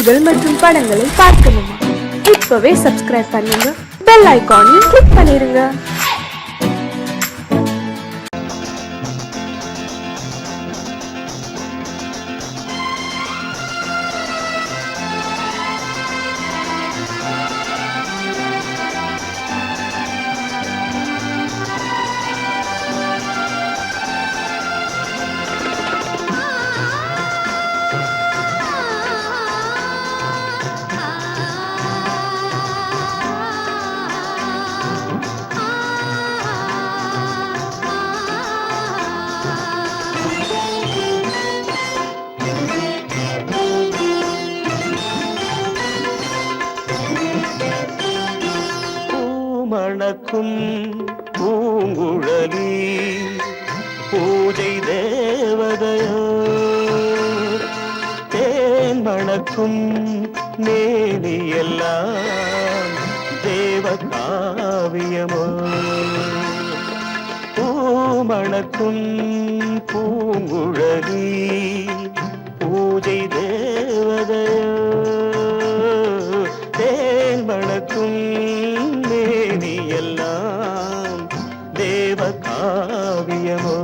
நிகழ்ச்சிகள் மற்றும் படங்களை பார்க்கணுமா? இப்பவே சப்ஸ்கிரைப் பண்ணுங்க, பெல் ஐகானையும் கிளிக் பண்ணிருங்க. மணக்கும் பூங்குழலி பூஜை தேவதையோ, தேன் மணக்கும் மேனியெல்லாம் தேவ காவியமோ. பூமணக்கும் பூங்குழலி பூஜை தேவதையோ, தேன் மணக்கும் எல்லாம் தேவ காவியமோ.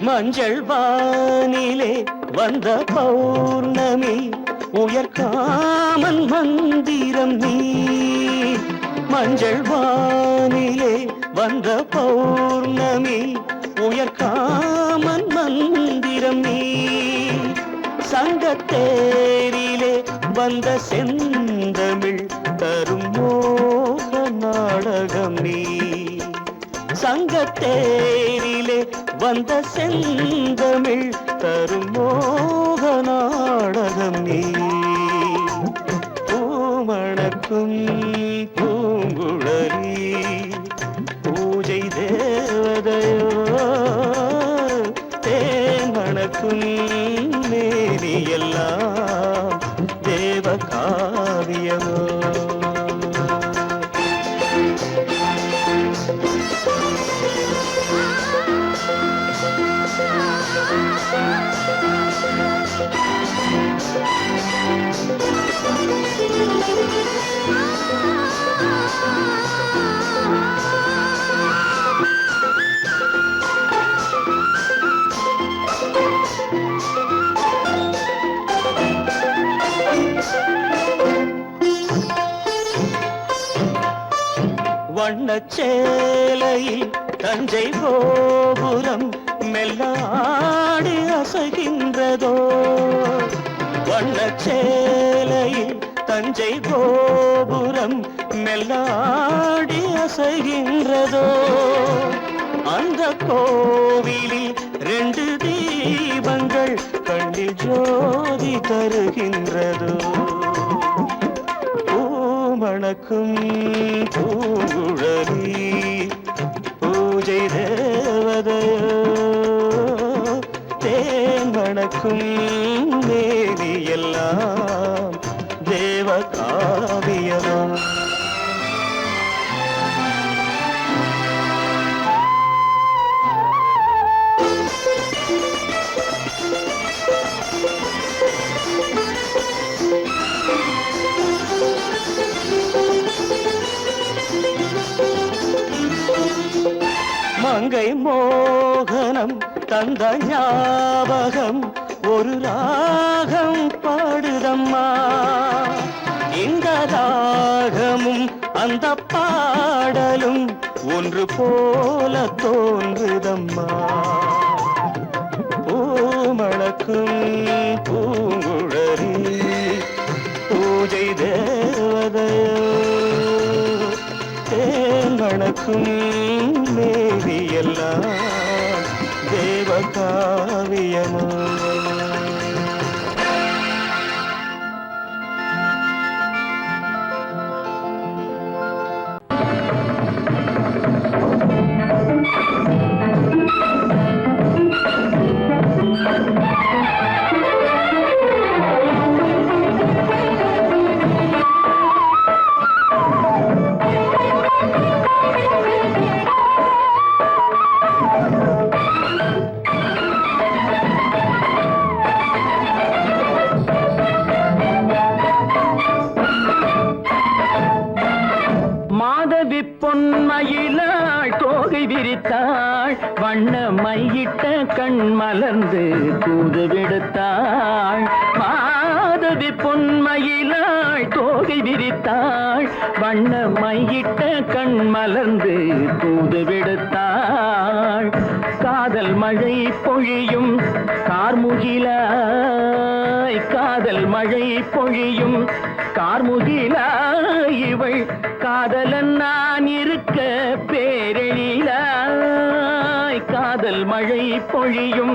மஞ்சள் வானிலே வந்த பௌர்ணமி உயர்காமன் மந்திரம் நீ. மஞ்சள் வானிலே வந்த பௌர்ணமி உயர்காமன் மந்திரம் நீ. சங்கத்தேரிலே வந்த செந்தமிழ் தரும் மோக நாடகம் நீ. சங்கத்தேரிலே வந்த செந்தமிழ் தரும் மோக நாடகம் நீ. பூமணக்கும் பூங்குழலி பூஜை தேவதையோ, தேன் மணக்கும் மேனி எல்லாம் தேவ காவியமோ. வண்ணச்சேலையில் தஞ்சை கோபுரம் மெல்லாடி அசைகின்றதோ. வண்ணச்சேலையில் தஞ்சை கோபுரம் மெல்லாடி அசைகின்றதோ. அந்த கோவிலில் 2 தீபங்கள் கண்ணில் ஜோதி தருகின்றதோ. மணக்கும் பூங்குழலி பூஜை தேவதையோ, தேன் மணக்கும் மேனி எல்லாம் தேவ காவியமோ. மங்கை மோகனம் தந்த ஞாபகம் ஒரு ராகம் பாடுதம்மா. இந்த ராகமும் அந்த பாடலும் ஒன்று போல தோன்றுதம்மா. பூமணக்கும் பூங்குழலி பூஜை தேவதையோ, தேன் மணக்கும் மேனி எல்லாம் தேவ காவியமோ. மாதவி பொன்மயிலாள் தோகை விரித்தாள் வண்ண மையிட்ட கண் மலர்ந்து தூது விடுத்தாள் மாதவி பொன்மயிலாள் தோகை விரித்தாள் வண்ண மையிட்ட கண் மலர்ந்து தூது விடுத்தாள் காதல் மழை பொழியும் கார்முகிலாய் காதல் மழை பொழியும் கார்முகிலாய் இவள் காதலன் நான் இருக்க பேரெழிலாய் காதல் மழை பொழியும்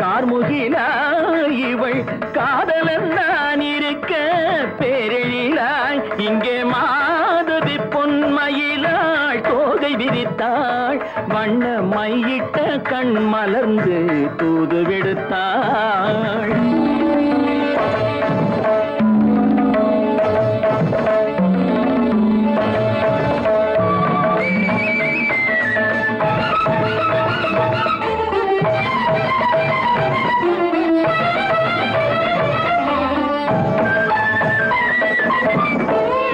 கார்முகிலாய் இவள் காதலன் நான் இருக்க பேரெழிலாய் இங்கே மாதவி பொன்மயிலாள் தோகை விரித்தாள் வண்ண மையிட்ட கண் மலர்ந்து தூது விடுத்தாள்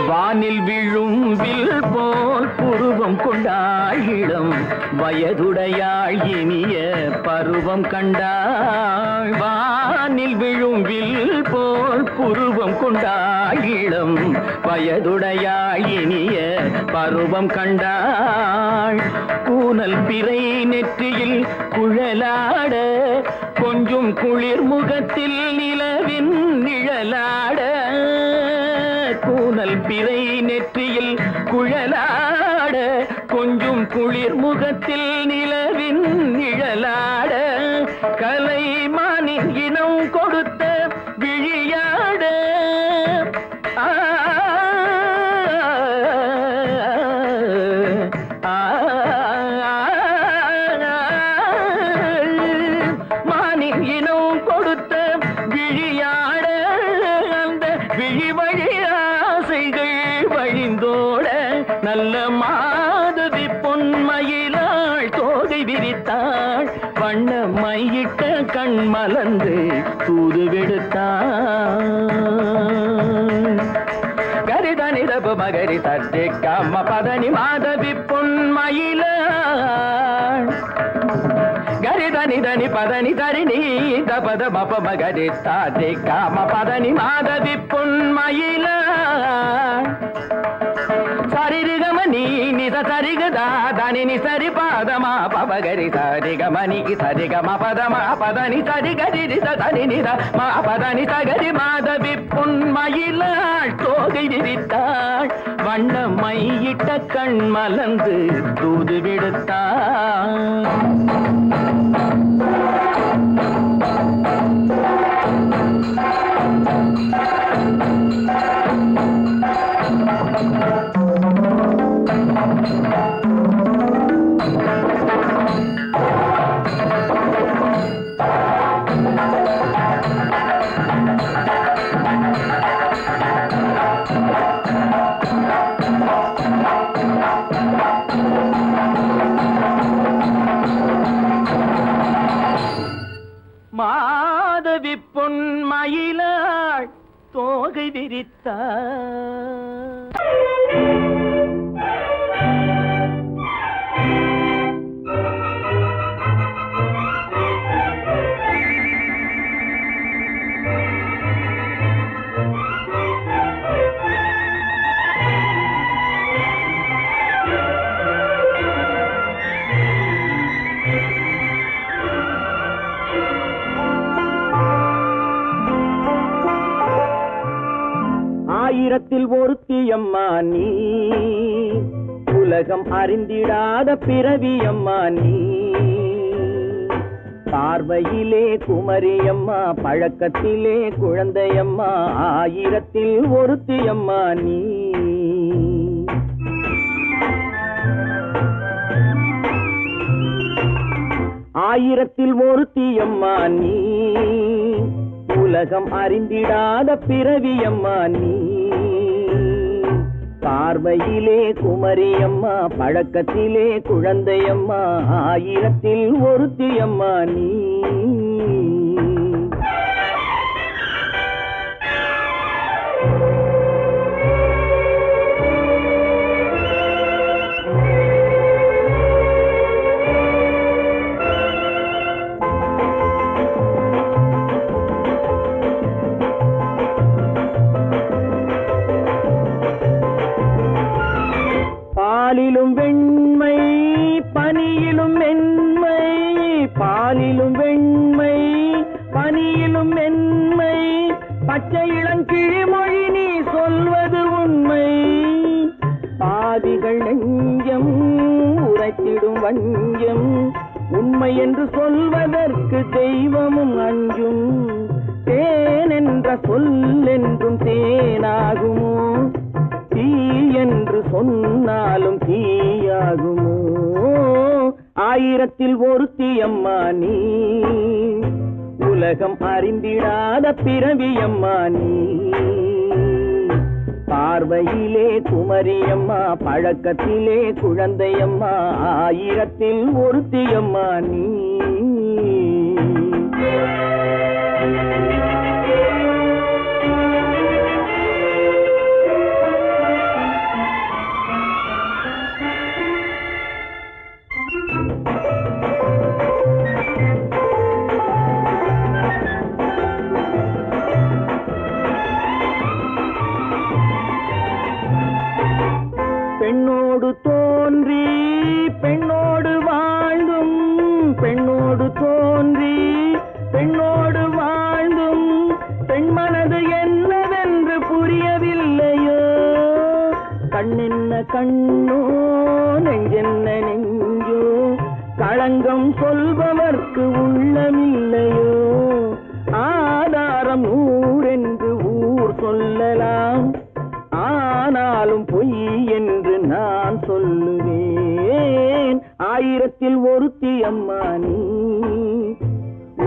வானில் விழும் வில் போல் புருவம் கொண்டாள் இளம் வயதுடையாள் இனிய பருவம் கண்டாள் வானில் விழும் வில் போல் புருவம் கொண்டாள் இளம் வயதுடையாள் இனிய பருவம் கண்டாள் கூனல் பிறை நெற்றியில் குழலாட கொஞ்சம் குளிர் முகத்தில் நிலவின் நிழலாட கூனல் பிறை நெற்றியில் குழலாட கொஞ்சம் குளிர் முகத்தில் நிலவின் நிழலாட கலைமானின் இனம் கொடுத்த விழியாட மானின் இனம் கொடுத்த விழியாட அந்த விழி வழி ஆசைகள் வழிந்தோட நல்ல மாதவி பொன்மயிலாள் தோகை விரித்தாள் வண்ண மையிட்ட கண் மலர்ந்து தூது விடுத்தாள் கரிதனி தபு மகரி தட்டி கம்ம பதனி மாதவி பொன்மயிலாள் கரிதனி தனி பதனி தரிணி தபத மப மகரி தாட்டி காம பதனி மாதவி பொன்மயிலாள் சரிகமணி நித சரிகதா தனி நி சரி பாதமா பவகரி சரிகமணி சரிகம பதமா பதனி சரிகரி தனி நித மா பதனி சகரி மாதவி பொன்மயிலாள் தோகை விரித்தாள் வண்ண மையிட்ட கண் மலர்ந்து தூது விடுத்தாள் மாதவி பொன்மயிலாள் தோகை விரித்தாள் ஆயிரத்தில் ஒருத்தியம்மா நீ உலகம் அறிந்திடாத பிறவியம்மா நீ பார்வையிலே குமரியம்மா பழக்கத்திலே குழந்தையம்மா ஆயிரத்தில் ஒருத்தியம்மா நீ ஆயிரத்தில் ஒருத்தியம்மா நீ உலகம் அறிந்திடாத பிறவியம்மா நீ பார்வையிலே குமரியம்மா பழக்கத்திலே குழந்தையம்மா ஆயிரத்தில் ஒருத்தியம்மா நீ பாலிலும் வெண்மை பனியிலும் மென்மை, பாலிலும் வெண்மை பனியிலும் மென்மை, பச்சை இளங்கிழிமொழி நீ சொல்வது உண்மை. பாதிகள் நெஞ்சம் உரைத்திடும் வஞ்சம், உண்மை என்று சொல்வதற்கு தெய்வமும் அஞ்சும். தேன் என்ற சொல் என்றும் தேனாகுமோ, தீ என்று சொன்னாலும் தீயாகுமோ. ஆயிரத்தில் ஒருத்தி அம்மா நீ, உலகம் அறிந்திடாத பிறவியம்மா நீ. பார்வையிலே குமரியம்மா, பழக்கத்திலே குழந்தையம்மா, ஆயிரத்தில் ஒருத்தியம்மா நீ. பெண்ணோடு தோன்றி பெண்ணோடு வாழ்ந்தும், பெண்ணோடு தோன்றி பெண்ணோடு வாழ்ந்தும், பெண் மனது என்னவென்று புரியவில்லையோ. கண்ணென்ன கண்ணோ நெஞ்சென்ன நெஞ்சோ, களங்கம் சொல்பவர்க்கு உள்ளமில்லையோ. ஆதாரம் ஊரென்று ஊர் சொல்லலாம், ஆனாலும் பொய் என்று நான் சொல்லுவேன். ஆயிரத்தில் ஒருத்தி அம்மா நீ,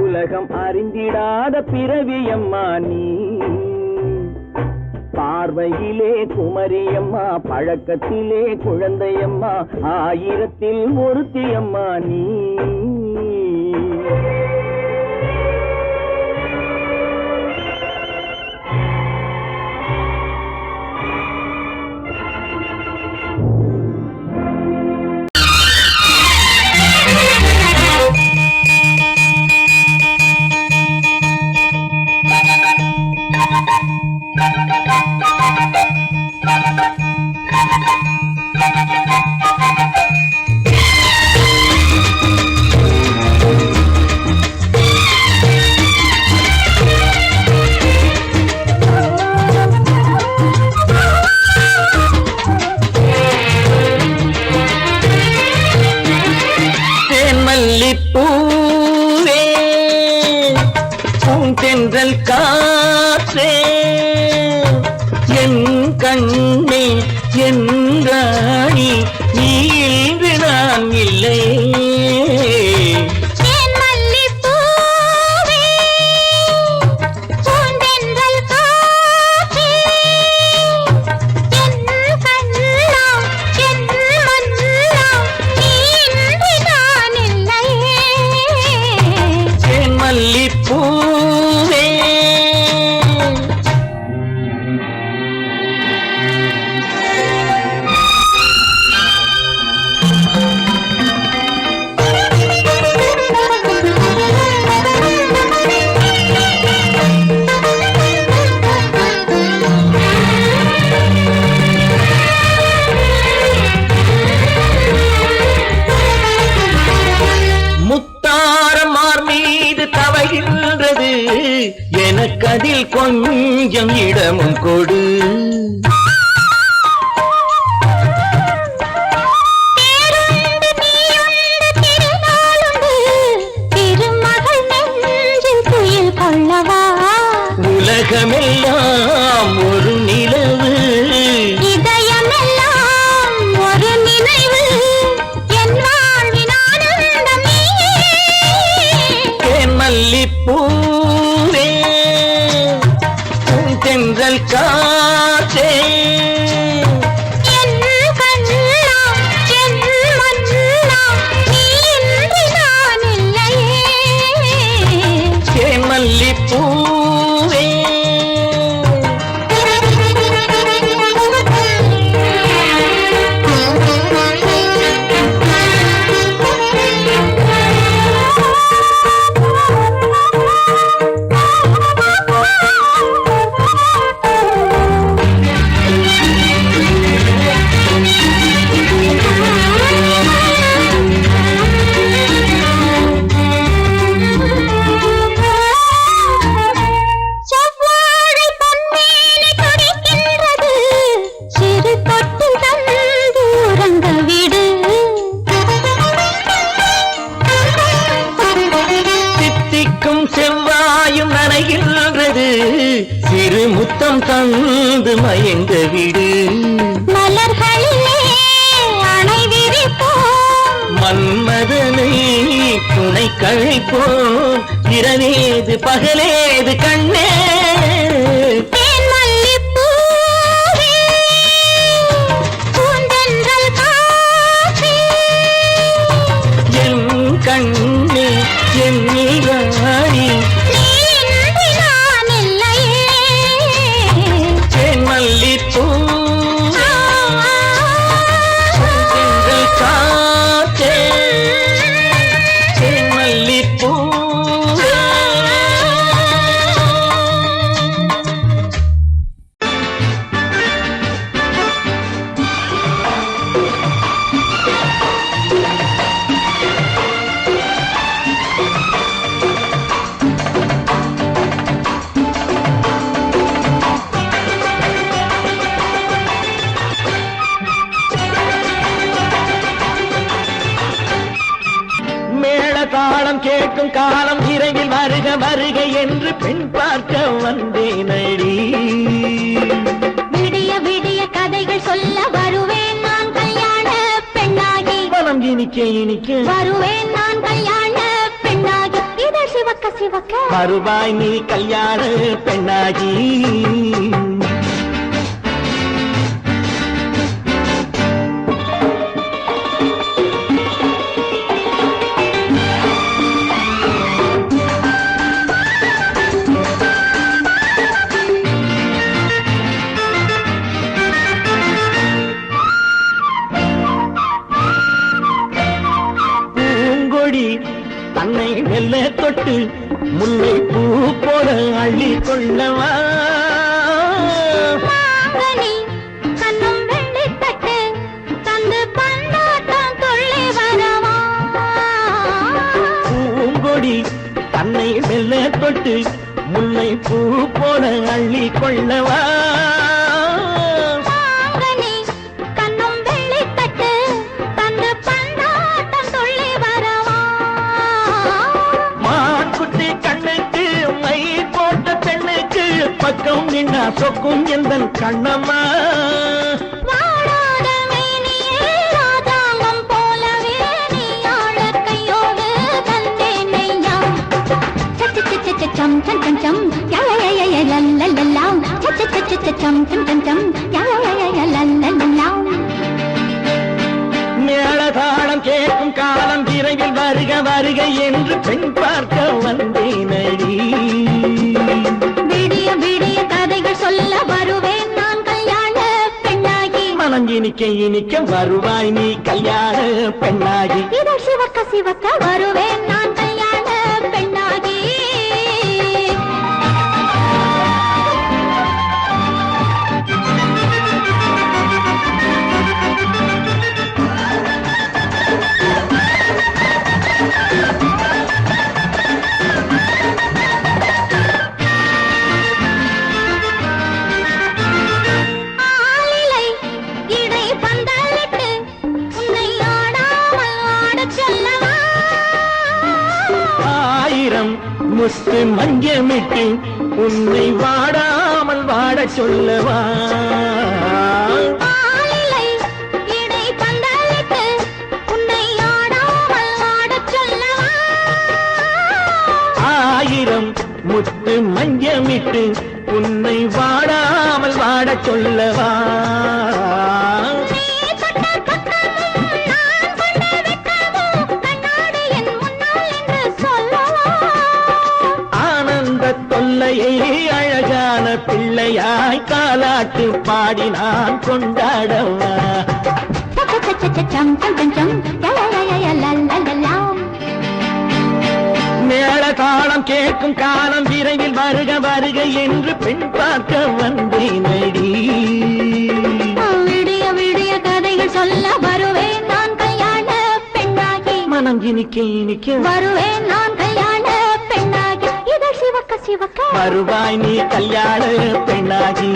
உலகம் அறிந்திடாத பிறவியம்மா நீ. பார்வையிலே குமரியம்மா, பழக்கத்திலே குழந்தையம்மா, ஆயிரத்தில் ஒருத்தி அம்மா நீ. பூவே பூந்தென்றல் காற்றே, என் கண்ணே என் ராணி, நீ இன்று நான் இல்லை. எனக்கதில் கொஞ்சம் இடமும் கொடு. உலகமெல்லாம் ஒரு நிலவு, இதயமெல்லாம் ஒரு நினைவு, என் வாழ்வின் ஆனந்தம் நீயே. என் மல்லிப்பூவே தென்றல் காற்றே, அழைப்போம் இரவேது பகலேது கண்ணே என் கண்ணே என் நீராடி தேன் மல்லிப்பூ காத்தே தேன் மல்லிப்பூ தாளம் கேட்கும் காலம் விரைவில் வருக வருக என்று பெண் பார்க்க வந்தேனடி விடிய விடிய கதைகள் சொல்ல வருவேன் நான் கல்யாண பெண்ணாகி மனம் இனிக்க இனிக்க வருவேன் நான் கல்யாண பெண்ணாகி இதழ் சிவக்க சிவக்க வருவாய் நீ கல்யாண பெண்ணாகி தன்னை மெல்ல தொட்டு முல்லை பூ போல அள்ளி கொள்ளவா கண்ணும் வெள்ளி தட்டு தந்து பந்தாட்டம் தொள்ளி வரவா பூங்கொடி தன்னை மெல்ல தொட்டு முல்லை பூ போல அள்ளி கொள்ளவா பக்கம் நின்னா சொக்கும் எந்தன் கண்ணம்மா வாடாத மேனியே ராதாங்கம் போலவே நீ ஆழ கையோடு தந்தேன் நெய்யா சச்ச சச்ச சம் சம் சம் சம் யா யா யா யா லல்லல்லா சச்ச சச்ச சம் சம் சம் சம் யா யா யா யா லல்லல்லா மேளதாளம் கேட்கும் காலம் விரைவில் வருக வருக என்று பெண் பார்க்க வந்தேனடி விடிய விடிய கதைகள் சொல்ல வருவேன் நான் கல்யாண பெண்ணாகி மனம் இனிக்க இனிக்க வருவாய் நீ கல்யாண பெண்ணாகி இதழ் சிவக்க சிவக்க வருவேன் நான் கல்யாண பெண்ணாகி முத்து மஞ்சமிட்டு உன்னை வாடாமல் வாட சொல்லவா ஆயிரம் முத்து மஞ்சமிட்டு உன்னை வாடாமல் வாட சொல்லவா அழகான பிள்ளையாய் காலாட்டு பாடி நான் கொண்டாடவா மேள தாளம் கேட்கும் காலம் விரைவில் வருக வருக என்று பெண் பார்க்க வந்தேனடி விடிய விடிய கதைகள் சொல்ல வருவேன் நான் கல்யாண பெண்ணாகி மனம் இனிக்க இனிக்க வருவேன் நான் கல்யாண பெண்ணாகி இதழ் சிவக்க சிவக்க வருவாய் நீ கல்யாண பெண்ணாகி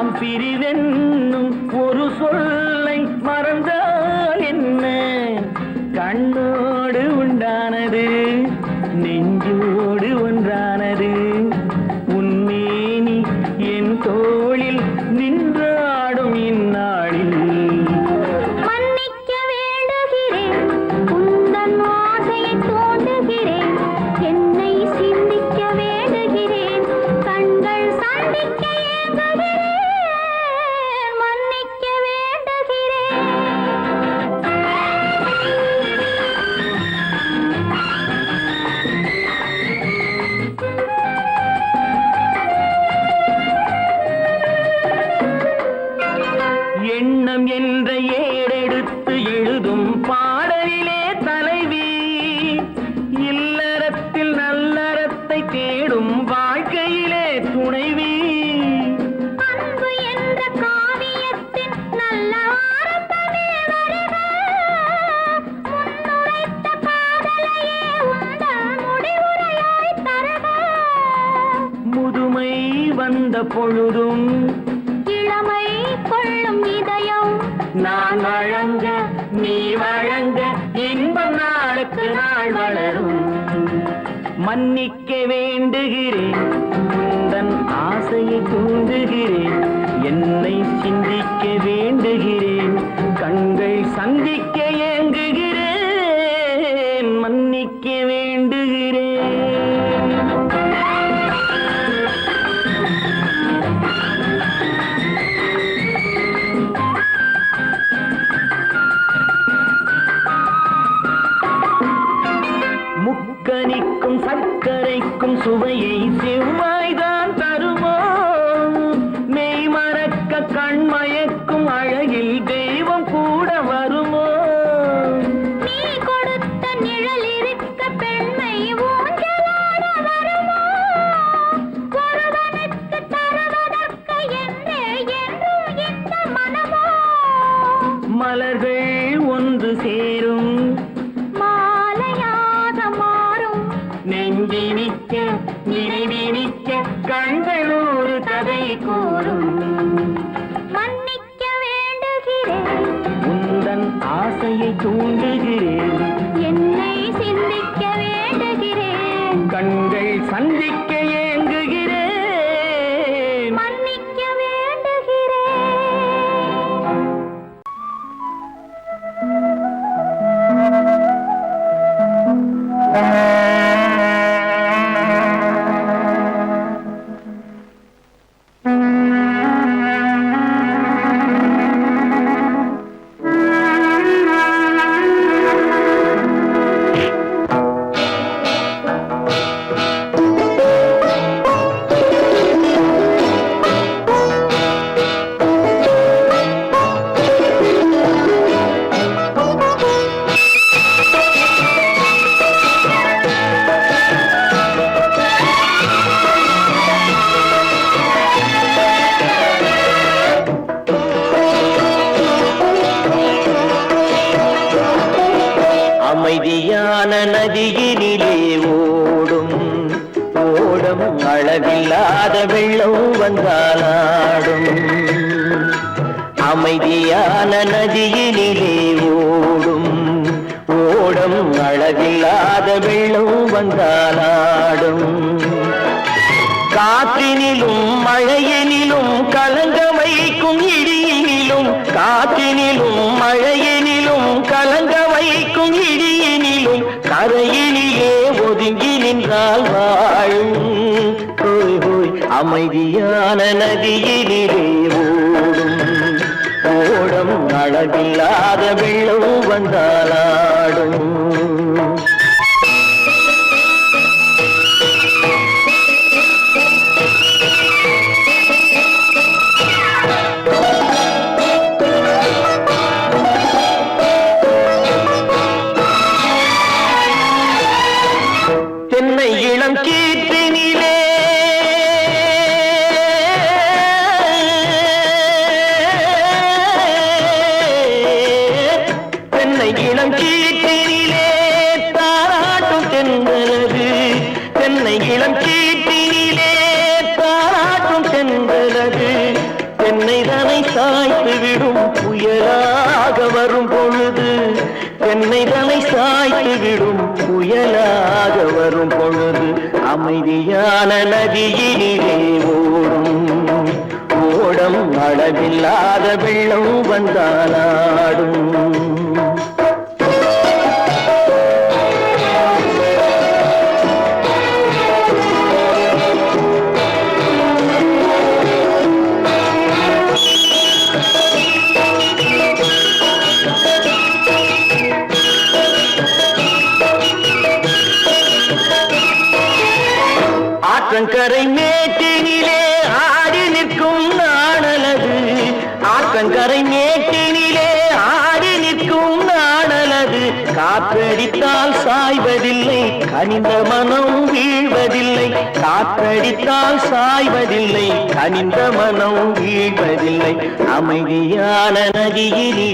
நாம் பிரிவென்னும் ஒரு சொல்லை மறந்தால் என்ன? கண்ணோடு உண்டானது நெஞ்சோடு ஒன்றானது. உன்மேனி என் தோளில் நின்றாடும் இந்நாளில் மன்னிக்க வேண்டுகிறேன், உந்தன் ஆசையை தூண்டுகிறேன், என்னை சிந்திக்க வேண்டுகிறேன், கண்கள் சந்திக்க ஏங்குகிறேன், மன்னிக்க வேண்டுகிறேன். எண்ணம் என்ற ஏடெடுத்து எழுதும் பாடலிலே தலைவி, இல்லறத்தில் நல்லறத்தை தேடும் வாழ்க்கையிலே துணைவி. அன்பு என்ற காவியத்தின் நல்ல ஆரம்பமே வருக, முன்னுரைத்த காதலையே உந்தன் முடிவுரையாய் தருக. முதுமை வந்த பொழுதும் இளமை கொள்ளும் இதயம் நான் வழங்க நீ வழங்க இன்பம் நாளுக்கு நாள் வளரும். மன்னிக்க வேண்டுகிறேன், உந்தன் ஆசையை தூண்டுகிறேன், என்னை சிந்திக்க வேண்டுகிறேன், கண்கள் சந்திக்க ஏங்குகிறேன், மன்னிக்க வேண்டுகிறேன். முக்கனிக்கும் சர்க்கரைக்கும் சுவையை செவ்வாய்தான் தருமோ? மெய் மறக்க கண்மயக்கும் அழகில் தெய்வம் கூட வருமோ? நீ கொடுத்த நிழல் இருக்க பெண்மை ஊஞ்சலாட வருமோ? ஒருவனுக்கு தருவதற்கு என்றே என்றும் இந்த மனமோ? மலர்கள் ஒன்று சேரும் மாலையாக மாறும் நெஞ்சினிக்க நினைவினிக்க கண்கள் ஒரு கதை கூறும். மன்னிக்க வேண்டுகிறேன், உந்தன் ஆசையை தூண்டுகிறேன், என்னை சிந்திக்க வேண்டுகிறேன், கண்கள் சந்திக்க ஏங்குகிறேன், மன்னிக்க வேண்டுகிறேன். அமைதியான நதியினிலே ஓடும் ஓடும் அளவில்லாத வெள்ளம் வந்தாலாடும். அமைதியான நதியினிலே ஓடும் ஓடும் அளவில்லாத வெள்ளம் வந்தாலாடும். காற்றினிலும் மழையினிலும் கலங்க வைக்கும் இடியினிலும், காற்றினிலும் மழையினிலும் கலங்க வைக்கும் இடியினிலும், கரையினிலே ஒதுங்கி நின்றால் வாழும். ஹோய் ஹோய் அமைதியான நதியினிலே ஓடும் ஓடும் அளவில்லாத வெள்ளம் வந்தாலாடும். தென்னை இளம் கீற்றினிலே தென்னை இளம் கீற்றினிலே தென்னைதனை சாய்த்து விடும் புயலாக வரும் பொழுது தென்னைதனை சாய்த்து விடும் புயலாக வரும் பொழுது அமைதியான நதியினிலே ஓடும் ஓடம் அளவில்லாத வெள்ளம் வந்தாலாடும். ஆற்றங்கரை மேட்டினிலே ஆடி நிற்கும் நாணலது ஆற்றங்கரை மேட்டினிலே ஆடி நிற்கும் நாணலது காற்றடித்தால் சாய்வதில்லை கனிந்த மனம் வீழ்வதில்லை காற்றடித்தால் சாய்வதில்லை கனிந்த மனம் வீழ்வதில்லை அமைதியான நதியிலே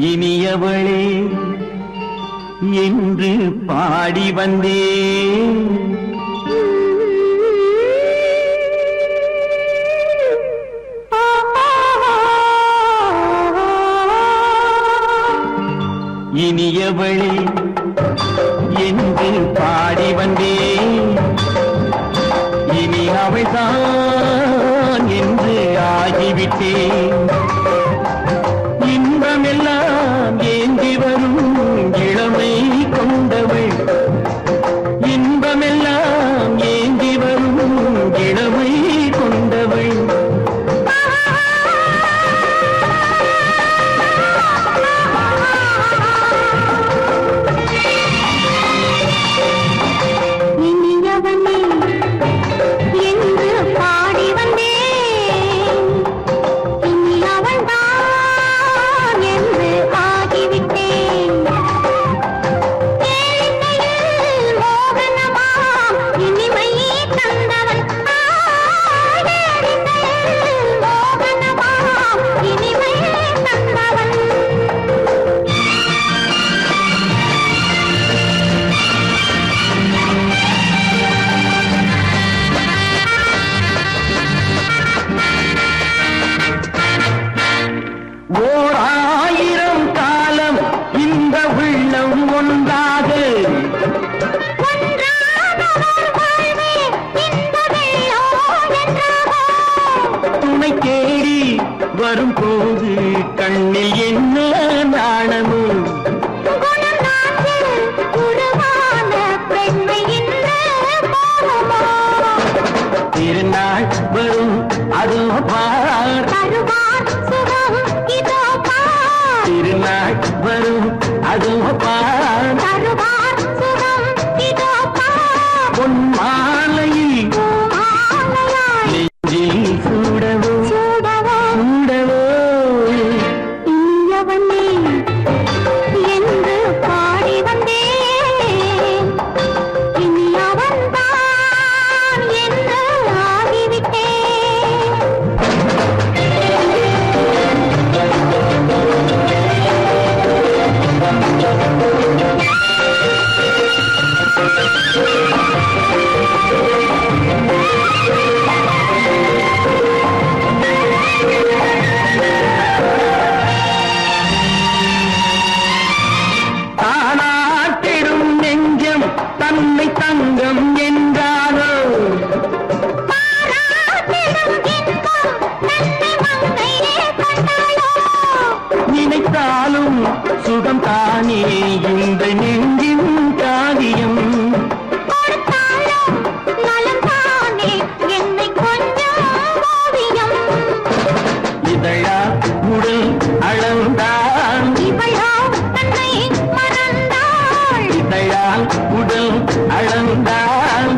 இனியவளே என்று பாடி வந்தேன் இனியவளே என்று பாடி வந்தேன் இனி அவள்தான் என்று ஆகிவிட்டேன் இன்பமெல்லாம் ஏந்தி வரும் இளமை கொண்டவள் இன்பமெல்லாம் ஏந்தி வரும் இளமை கொண்டவள் என்று பாடி வந்தேன் வரும்போது கண்ணில் என்ன நாணமோ திருநாள் வரும் அதோ பார் திருநாள் வரும் அதோ பார் பொன் மாலையில் நெஞ்சில் சூடவோ சூடவோ என்று பாடி வந்தேன் இனி அவன்தான் என்று ஆகிவிட்டேன் தானாட்டிடும் நெஞ்சம் தன்னை தங்கம் என்றாரோ நினைத்தாலும் சுகம் தானே இந்த நெஞ்சின் காரியம் இதழா உடல் அளந்தான் இதழால் உடல் அளந்தான்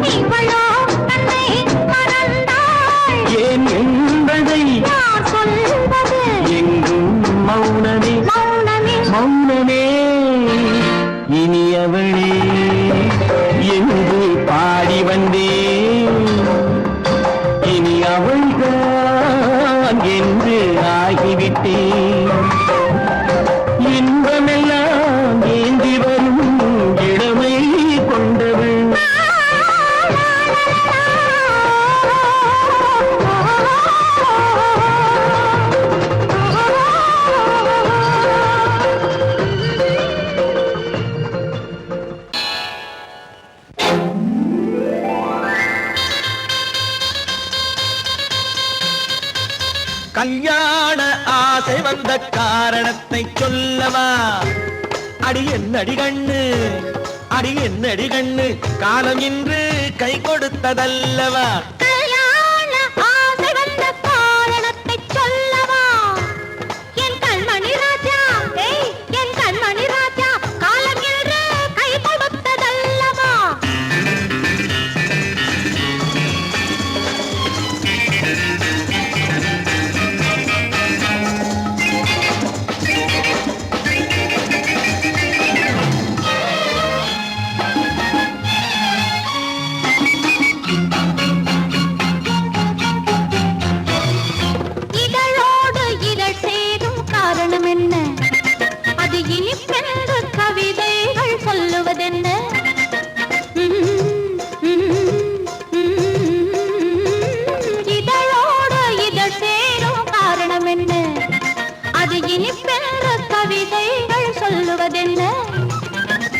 ஏன் என்பதை எங்கும் மௌனமே மௌனமே இனியவளே என்று பாடி வந்தேன் இனி அவள்தான் என்று ஆகிவிட்டேன் இன்பமெல்லாம் ஏந்தி வரும் இளமை கொண்டவள் கல்யாண ஆசை வந்த காரணத்தை சொல்லவா அடி என்னடி கண்ணு அடி என்னடி கண்ணு காலம் இன்று கை கொடுத்ததல்லவா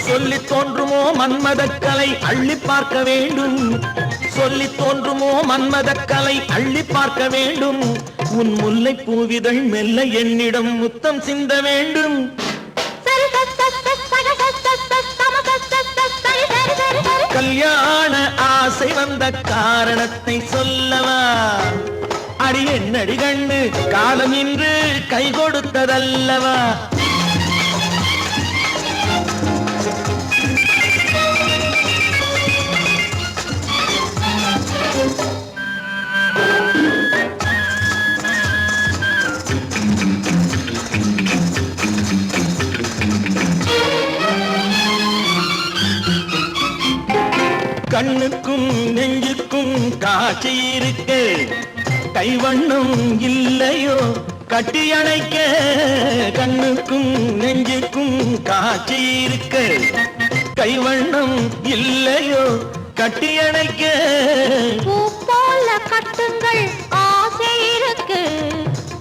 சொல்லி தோன்றுமோ மன்மதக்கலை அள்ளி பார்க்க வேண்டும் சொல்லி தோன்றுமோ மன்மதக்கலை அள்ளி பார்க்க வேண்டும் உன் முல்லை பூவிதழ் மெல்ல என்னிடம் முத்தம் சிந்த வேண்டும் கல்யாண ஆசை வந்த காரணத்தை சொல்லவா அடி என்னடி கண்ணு காலம் இன்று கை கொடுத்ததல்லவா கண்ணுக்கும் நெஞ்சுக்கும் காட்சி இருக்கு கைவண்ணம் இல்லையோ கட்டி அணைக்க கண்ணுக்கும் நெஞ்சுக்கும் காட்சி இருக்கு கைவண்ணம் இல்லையோ கட்டி அணைக்க பூ போல கட்டுங்கள் ஆசை இருக்கு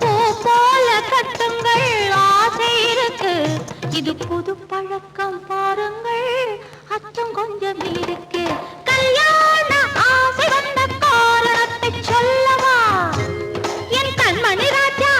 பூ போல கட்டுங்கள் ஆசை இருக்கு இது புது பழக்கம் பாருங்கள் அச்சம் கொஞ்சம் இருக்கு கல்யாண ஆசை வந்த காரணத்தை சொல்லவா என் கண்மணி ராஜா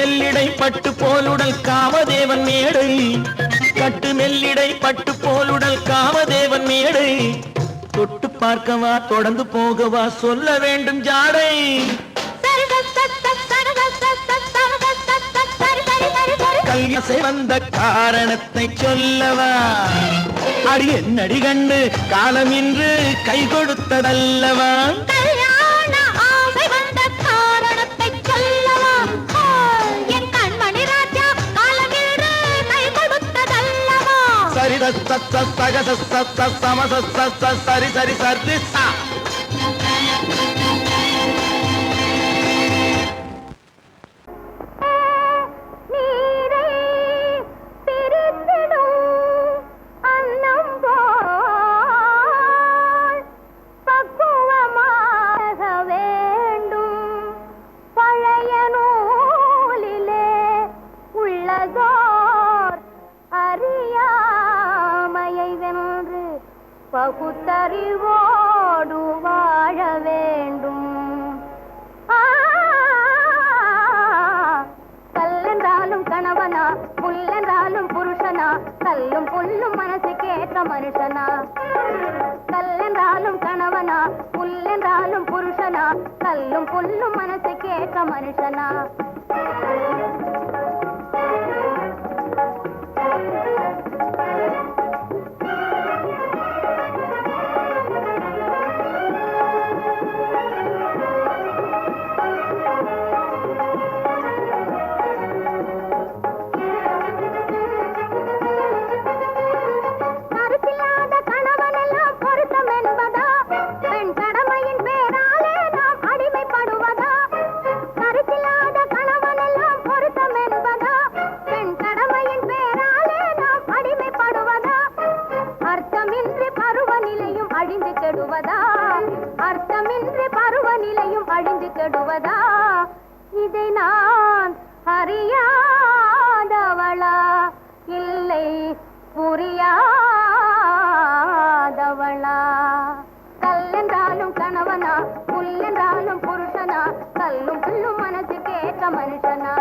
மெல்லிடை பட்டு போலுடல் காமதேவன் மேடை கட்டு மெல்லிடை பட்டு போலுடல் காமதேவன் மேடை தொட்டு பார்க்கவா தொடர்ந்து போகவா சொல்ல வேண்டும் ஜாடை கல்யாசை வந்த காரணத்தை சொல்லவா அடி என்னடி கண்டு காலம் இன்று கை கொடுத்ததல்லவா சரி சரி சரி சரி சா பகுத்தறிவோடு வாழ வேண்டும் கல்லென்றாலும் கணவனா புல்லென்றாலும் புருஷனா கல்லும் புல்லும் மனசுக்கேற்ற மனுஷனா கல்லென்றாலும் கணவனா புல்லென்றாலும் புருஷனா கல்லும் புல்லும் மனசுக்கேற்ற மனுஷனா அர்த்தமின்றி பருவநிலையும் அழிந்து கெடுவதா இதை நான் அறியாதவளா இல்லை புரியாதவளா கல்லென்றாலும் கணவனா புல்லென்றாலும் புருஷனா கல்லும் புல்லும் மனசுக்கேற்ற மனுஷனா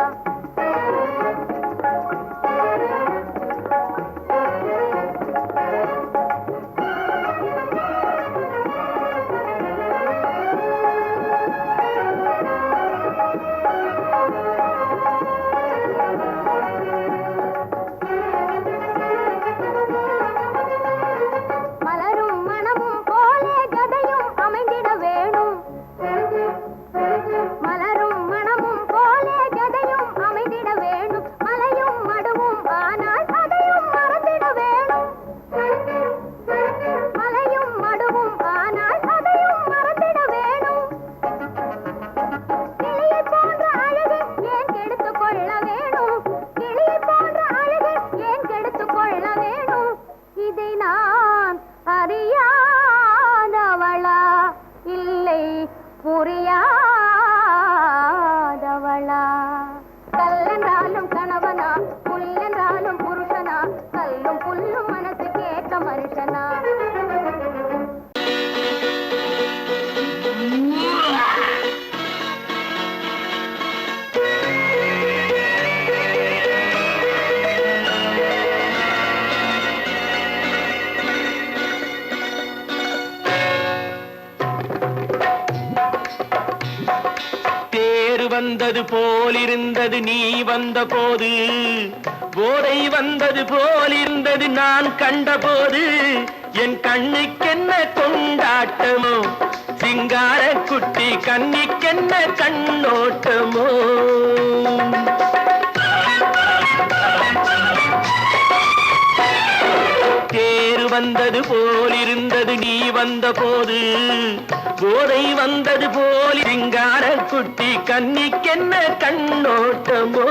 புரியாதவளா கல்லென்றாலும் கணவனா புல்லென்றாலும் புருஷனா கல்லும் புல்லும் மனசுக்கேற்ற மனுஷனா வந்தது போலிருந்தது நீ வந்த போது போதை வந்தது போலிருந்தது நான் கண்டபோது என் கண்ணுக்கென்ன கொண்டாட்டமோ சிங்கார குட்டி கண்ணிக்கென்ன கண்ணோட்டமோ தேர் வந்தது போலிருந்தது நீ வந்த போது போதை வந்தது போல் சிங்கார குட்டி கண்ணிக்கென்ன கண்ணோட்டமோ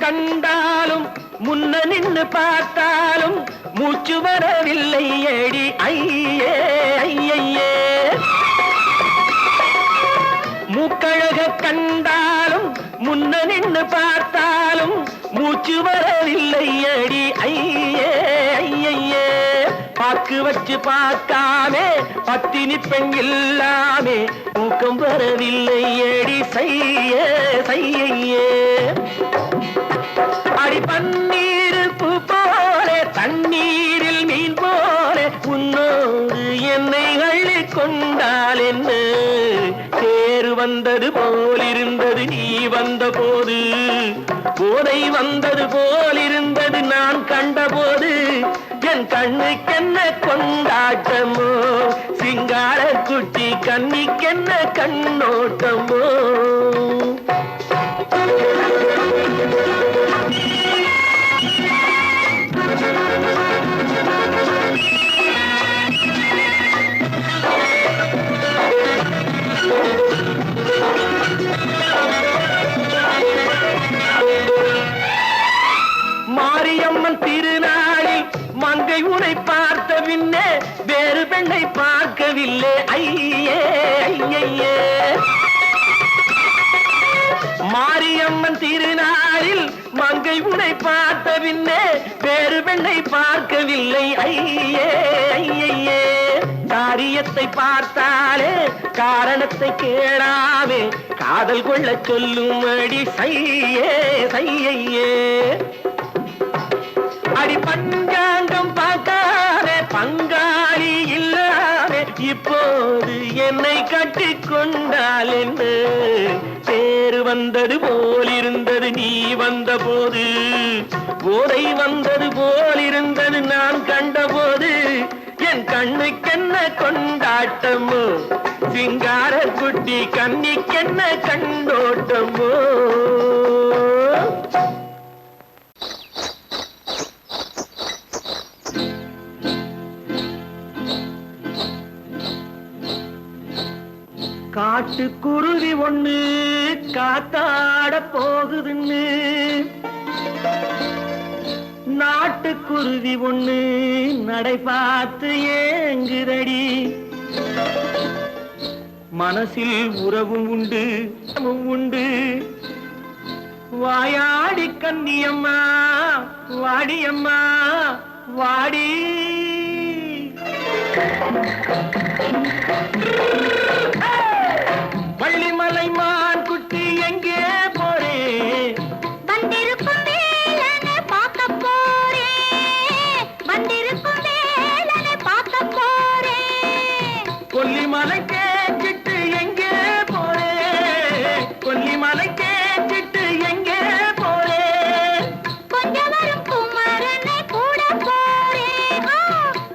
கண்டாலும் முன்ன நின்னு பார்த்தாலும் மூச்சு வரவில்லை ஏடி ஐயே ஐயே மூக்கழக கண்டாலும் முன்ன நின்று பார்த்தாலும் மூச்சு வரவில்லை அடி ஐயே ஐயே பாக்கு வச்சு பார்க்காமே பத்தினி பெண் இல்லாமே தூக்கம் வரவில்லை அடி செய்ய செய்யே அடி பன்னீர் பூ போல தண்ணீரில் மீன் போல உன்னோடு என்னை அள்ளி கொண்டால் என்ன தேர் வந்தது போலிருந்தது நீ வந்த போது போதை வந்தது போலிருந்தது நான் கண்டபோது என் கண்ணுக்கென்ன கொண்டாட்டமோ சிங்கார குட்டி கண்ணிக்கென்ன கண்ணோட்டமோ மாரியம்மன் திருநாளில் மங்கை உனை பார்த்த பின்னே வேறு பெண்ணை பார்க்கவில்லை ஐயே ஐயே மாரியம்மன் திருநாளில் மங்கை உனை பார்த்த பின்னே வேறு பெண்ணை பார்க்கவில்லை ஐயே ஐயே காரியத்தை பார்த்தாலே காரணத்தை கேளாமே காதல் கொள்ள சொல்லும் அடி செய்யே செய்யே அடி பஞ்சாங்கம் பார்க்காத பங்காளி இல்லாமே இப்போது என்னை கட்டி கொண்டால் என்ன தேர் வந்தது போலிருந்தது நீ வந்த போது போதை வந்தது போலிருந்தது நான் கண்டபோது என் கண்ணுக்கென்ன கொண்டாட்டமோ சிங்கார குட்டி கண்ணிக்கென்ன கண்டோட்டமோ காட்டுக்குருவி ஒண்ணு காத்தாட போகுதுன்னு நாட்டுக்குருவி ஒண்ணு நடை பார்த்து ஏங்குதடி மனசில் உறவும் உண்டு உண்டு வாயாடி கன்னியம்மா வாடியம்மா வாடி வள்ளிமலை மான் குட்டி எங்கே போறே வந்திருக்கும் வேலனை பார்க்க போறேன் வந்திருக்கும் வேலனை பார்க்க போறேன் கொல்லிமலை கேச்சிட்டு எங்கே போறே கொல்லிமலை கேச்சிட்டு எங்கே போறே கொஞ்சம் வரும் குமரனை கூட போறேன்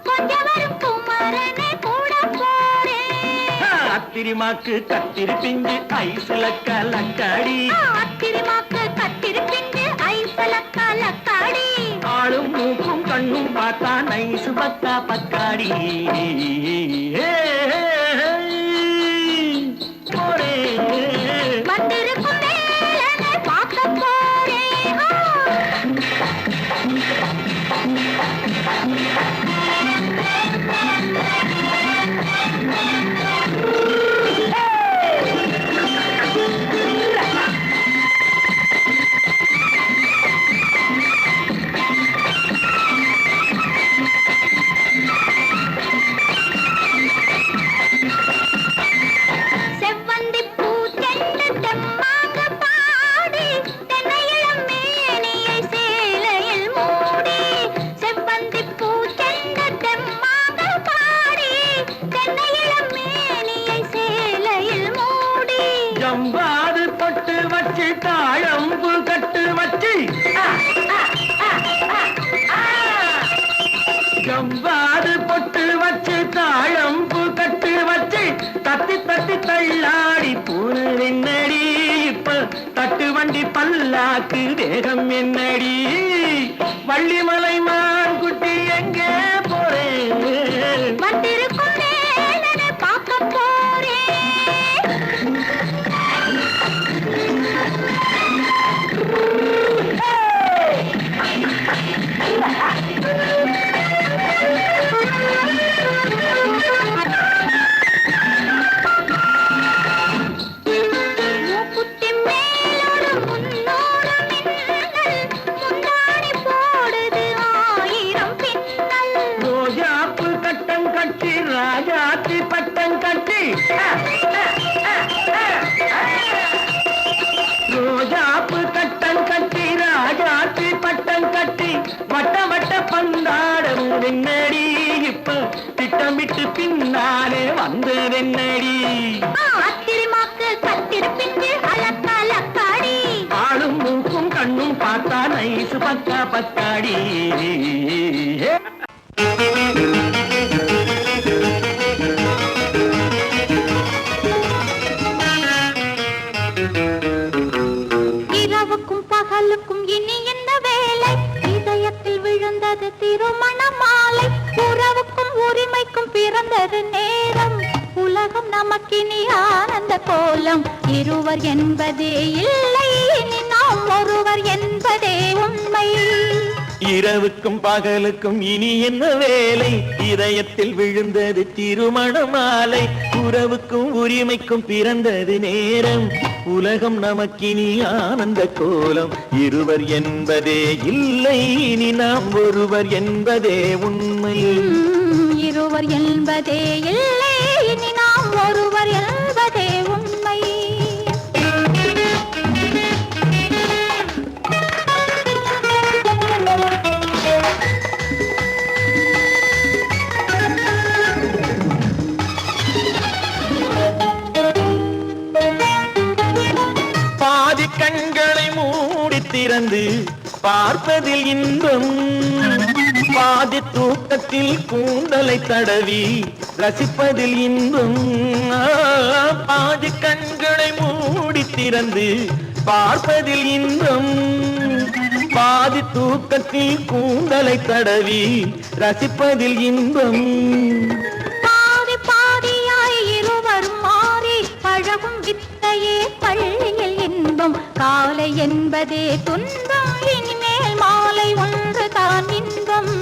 கொஞ்சம் வரும் குமரனை கூட போறேன் அத்திரிமாக்கு கத்திரி பிஞ்சு ஐசுல கலக்காடி அத்திரிமாக்கு கத்திரி பிஞ்சு ஐசுல கலக்காடி ஆளும் மூக்கும் கண்ணும் பார்த்தா நைசு பத்தா பக்காடி போறே வந்திருக்கும் வேலனை பார்க்க போறேன் செவ்வந்தி பூ தென்று தெம்மாக பாடி தென்னையிளம் மேனியை சேலையில் மூடி செவ்வந்தி பூ தென்று தெம்மாக பாடி தென்னையிளம் மேனியை சேலையில் மூடி ஜம்பாது பொட்டு வச்சு தாழம்பு கட்டு வச்சு ஜம்பாது பொட்டு வச்சு தாழம்பு கட்டு வச்சு தத்தி தத்தி தள்ளாடி பூனு என்னடி இப்ப தட்டு வண்டி பல்லாக்கு வேகம் என்னடி வள்ளிமலை மான் குட்டி எங்கே போறேன் வந்திருக்கும் வேலனை பார்க்க போறேன் வெண்ணடி இப்ப திட்டமிட்டு பின்னாலே வந்ததென்னடி ஆத்திரமாக்கு கத்திருப்பின்று அலக்காடி ஆளும் மூக்கும் கண்ணும் பார்த்தா நைசு பக்கா பக்காடி இரவுக்கும் பகலுக்கும் இனி என்ன வேலை இதயத்தில் விழுந்தது திருமண மாலை உறவுக்கும் உரிமைக்கும் பிறந்தது நேரம் உலகம் நமக்கினி ஆனந்த கோலம் இருவர் என்பதே இல்லை இனி நாம் ஒருவர் என்பதே உண்மை இரவுக்கும் பகலுக்கும் இனி என்ன வேலை இதயத்தில் விழுந்தது திருமண மாலை உறவுக்கும் உரிமைக்கும் பிறந்தது நேரம் உலகம் நமக்கினி ஆனந்த கோலம் இருவர் என்பதே இல்லை இனி நாம் ஒருவர் என்பதே உண்மை இருவர் என்பதே இல்லை இனி நாம் ஒருவர் என்பதே உண்மை பாதி கண்களை மூடி திறந்து பார்ப்பதில் இன்பம் பாதி தூக்கத்தில் கூந்தலை தடவி ரசிப்பதில் இன்பம் பாதி கண்களை மூடி திறந்து பார்ப்பதில் இன்பம் பாதி தூக்கத்தில் கூந்தலை தடவி ரசிப்பதில் இன்பம் பாதி பாதியாய் இருவரும் மாறி பழகும் வித்தையே பள்ளியில் இன்பம் காலை என்பதே துன்பம் இனிமேல் மாலை ஒன்று தான் இன்பம்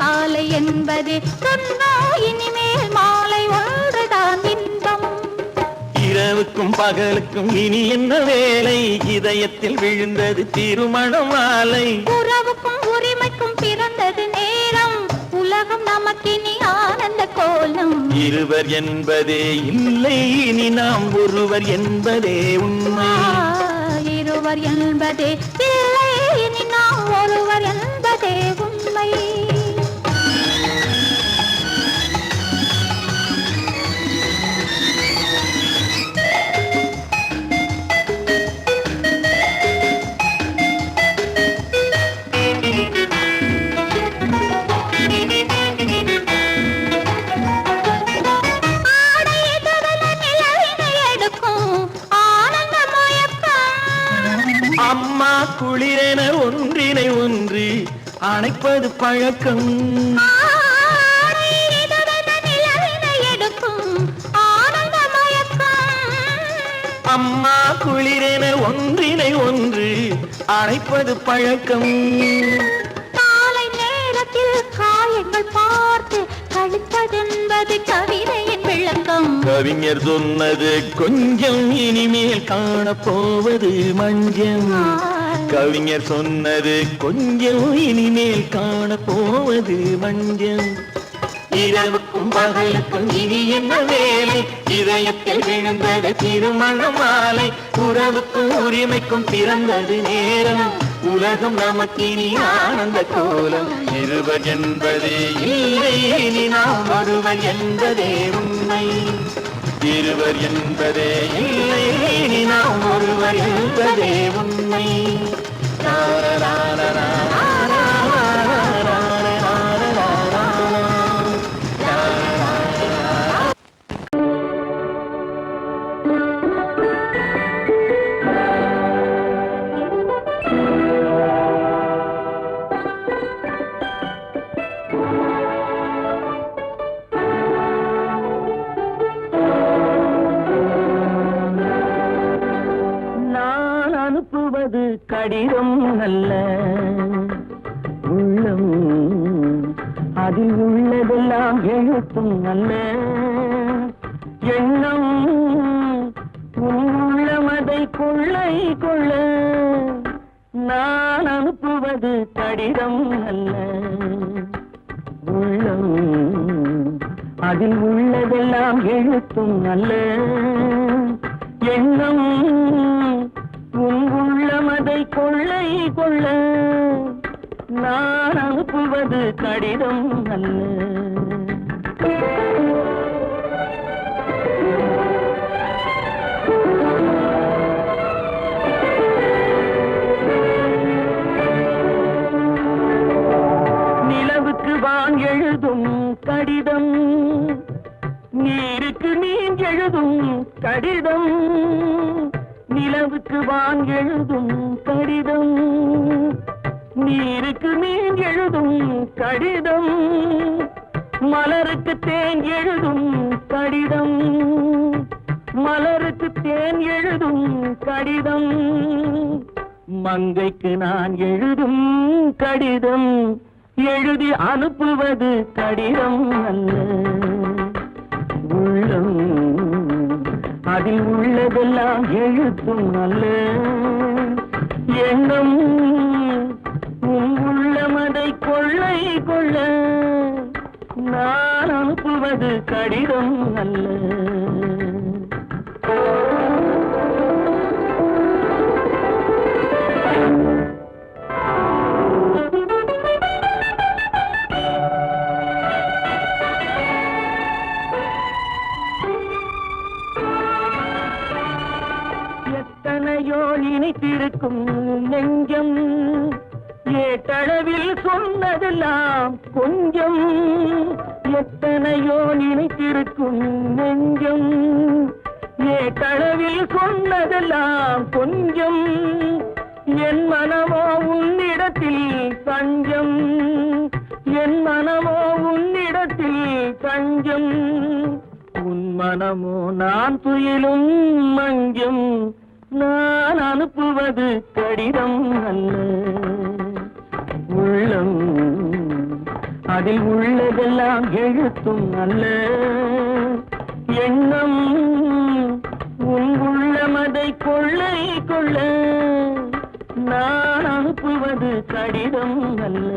காலை என்பதே துன்பம் இனிமேல் மாலை ஒன்று தான் இன்பம் இரவுக்கும் பகலுக்கும் இனி என்ன வேலை இதயத்தில் விழுந்தது திருமண மாலை உறவுக்கும் உரிமைக்கும் பிறந்தது நேரம் உலகம் நமக்கினி ஆனந்த கோலம் இருவர் என்பதே இல்லை இனி நாம் ஒருவர் என்பதே உண்மை இருவர் என்பதே இல்லை இனி நாம் ஒருவர் என்பதே உண்மை அம்மா குளிரென ஒன்றினை ஒன்று அணைப்பது பழக்கம் அம்மா குளிரென ஒன்றினை ஒன்று அணைப்பது பழக்கம் காலை நேரத்தில் காயங்கள் பார்த்து கழிப்பதென்பது கவிதையின் விளக்கம் கவிஞர் சொன்னது கொஞ்சம் இனிமேல் காணப்போவது மஞ்சள் கவிஞர் சொன்னது கொஞ்சம் இனிமேல் காணப்போவது மஞ்சள் இரவுக்கும் பகலுக்கும் இனி என்ன வேலை இதயத்தில் விழுந்தது திருமண மாலை உறவுக்கும் உரிமைக்கும் பிறந்தது நேரம் உலகம் நமக்கினி ஆனந்த கோலம் இருவர் என்பதே இல்லை இனி நாம் ஒருவர் என்பதே உண்மை இருவர் என்பதே இல்லை இனி நாம் ஒருவர் என்பதே உண்மை அனுப்புவது கடிதம் அல்ல உள்ளம் அதில் உள்ளதெல்லாம் எழுத்தும் அல்ல எண்ணம் உள்ளமதை கொள்ளை கொள்ள நான் அனுப்புவது கடிதம் அல்ல உள்ளம் அதில் உள்ளதெல்லாம் எழுத்தும் அல்ல எண்ணம் உள்ளமதை கொள்ளை கொள்ள நான் அனுப்புவது கடிதம் அல்ல. நிலவுக்கு வான் எழுதும் கடிதம், நீருக்கு மீன் எழுதும் கடிதம். நிலவுக்கு வான் எழுதும் கடிதம், நீருக்கு மீன் எழுதும் கடிதம். மலருக்கு தேன் எழுதும் கடிதம், மலருக்கு தேன் எழுதும் கடிதம். மங்கைக்கு நான் எழுதும் கடிதம், எழுதி அனுப்புவது கடிதம் அல்ல. உள்ளம் அதில் உள்ளதெல்லாம் எழுத்தும் அல்ல. எண்ணம் உள்ளமதை கொள்ளை கொள்ள, நான் அனுப்புவது கடிதம் அல்ல. எத்தனையோ நினைத்திருக்கும் நெஞ்சம், ஏட்டளவில் சொன்னதெல்லாம் கொஞ்சம். எத்தனையோ நினைத்திருக்கும் நெஞ்சம், ஏட்டளவில் சொன்னதெல்லாம் கொஞ்சம். என் மனமோ உன்னிடத்தில் தஞ்சம், என் மனமோ உன்னிடத்தில் தஞ்சம். உன் மனமோ நான் துயிலும் மஞ்சம், நான் அனுப்புவது கடிதம் அல்ல. உள்ளம் அதில் உள்ளதெல்லாம் எழுத்தும் அல்ல. எண்ணம் உன் உள்ளமதை கொள்ளை கொள்ள, நான் அனுப்புவது கடிதம் அல்ல.